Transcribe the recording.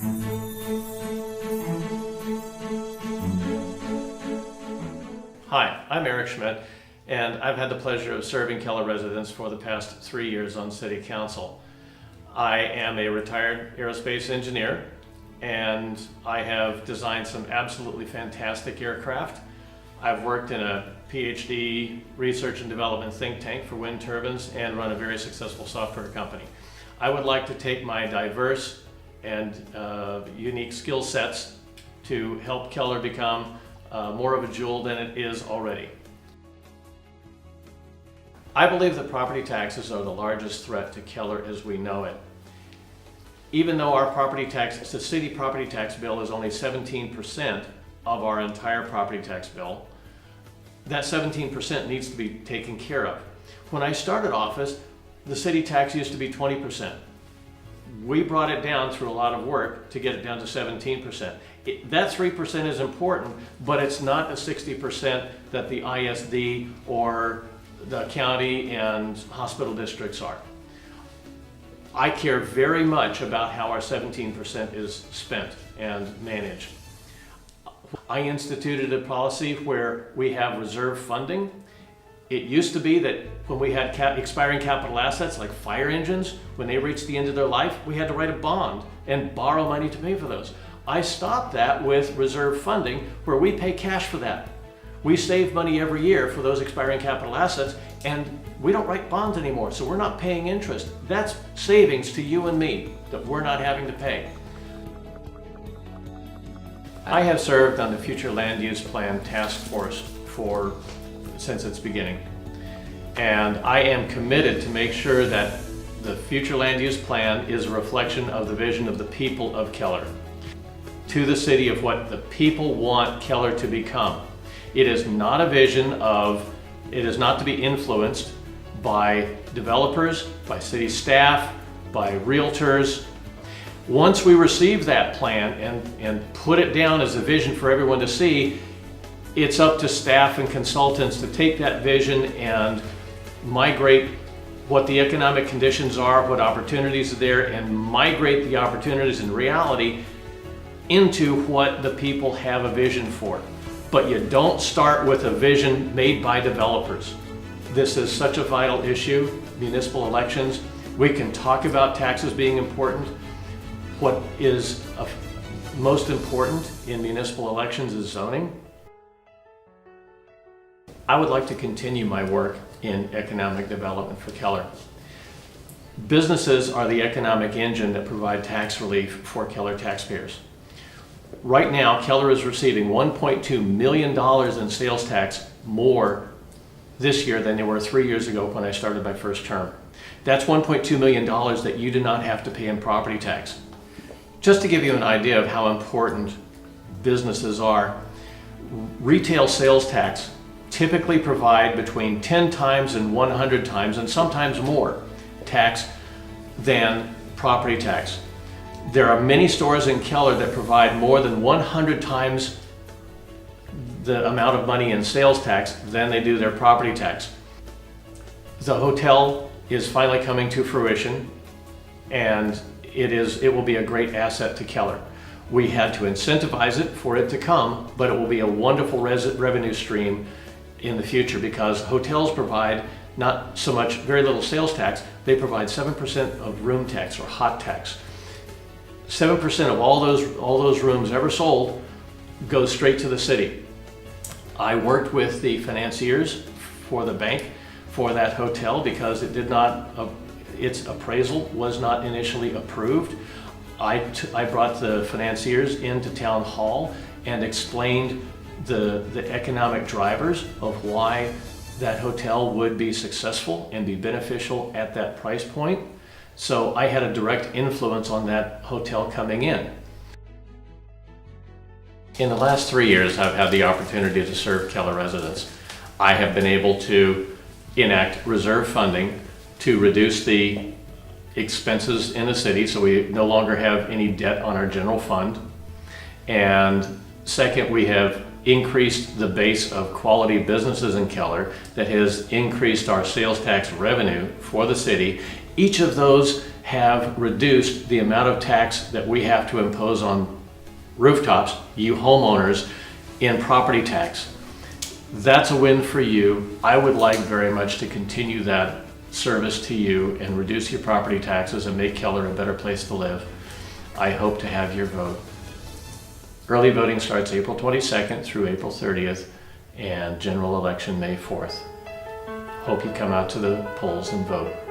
Hi, I'm Schmidt, and I've had the pleasure of serving Keller residents for the past 3 years on City Council. I am a retired aerospace engineer, and I have designed some absolutely fantastic aircraft. I've worked in a PhD research and development think tank for wind turbines and run a very successful software company. I would like to take my diverse and unique skill sets to help Keller become more of a jewel than it is already. I believe that property taxes are the largest threat to Keller as we know it. Even though our property tax, the city property tax bill is only 17% of our entire property tax bill, that 17% needs to be taken care of. When I started office, the city tax used to be 20%. We brought it down through a lot of work to get it down to 17%. That 3% is important, but it's not the 60% that the ISD or the county and hospital districts are. I care very much about how our 17% is spent and managed. I instituted a policy where we have reserve funding. It used to be that when we had expiring capital assets like fire engines, when they reached the end of their life, we had to write a bond and borrow money to pay for those. I stopped that with reserve funding where we pay cash for that. We save money every year for those expiring capital assets, and we don't write bonds anymore, so we're not paying interest. That's savings to you and me that we're not having to pay. I have served on the Future Land Use Plan Task Force since its beginning, and I am committed to make sure that the Future Land Use Plan is a reflection of the vision of the people of Keller, to the city of what the people want Keller to become. It is not a vision of, it is not to be influenced by developers, by city staff, by realtors. Once we receive that plan and put it down as a vision for everyone to see, it's up to staff and consultants to take that vision and migrate what the economic conditions are, what opportunities are there, and migrate the opportunities in reality into what the people have a vision for. But you don't start with a vision made by developers. This is such a vital issue, municipal elections. We can talk about taxes being important. What is most important in municipal elections is zoning. I would like to continue my work in economic development for Keller. Businesses are the economic engine that provide tax relief for Keller taxpayers. Right now, Keller is receiving $1.2 million in sales tax more this year than they were 3 years ago when I started my first term. That's $1.2 million that you do not have to pay in property tax. Just to give you an idea of how important businesses are, retail sales tax typically provide between 10 times and 100 times, and sometimes more, tax than property tax. There are many stores in Keller that provide more than 100 times the amount of money in sales tax than they do their property tax. The hotel is finally coming to fruition, and it will be a great asset to Keller. We had to incentivize it for it to come, but it will be a wonderful revenue stream in the future because hotels provide not so much, very little sales tax, they provide 7% of room tax or hot tax. 7% of all those rooms ever sold goes straight to the city. I worked with the financiers for the bank for that hotel because its appraisal was not initially approved. I brought the financiers into town hall and explained the economic drivers of why that hotel would be successful and be beneficial at that price point. So I had a direct influence on that hotel coming in. In the last 3 years, I've had the opportunity to serve Keller residents. I have been able to enact reserve funding to reduce the expenses in the city so we no longer have any debt on our general fund. And second, we have increased the base of quality businesses in Keller that has increased our sales tax revenue for the city. Each of those have reduced the amount of tax that we have to impose on rooftops, you homeowners, in property tax. That's a win for you. I would like very much to continue that service to you and reduce your property taxes and make Keller a better place to live. I hope to have your vote. Early voting starts April 22nd through April 30th, and general election May 4th. Hope you come out to the polls and vote.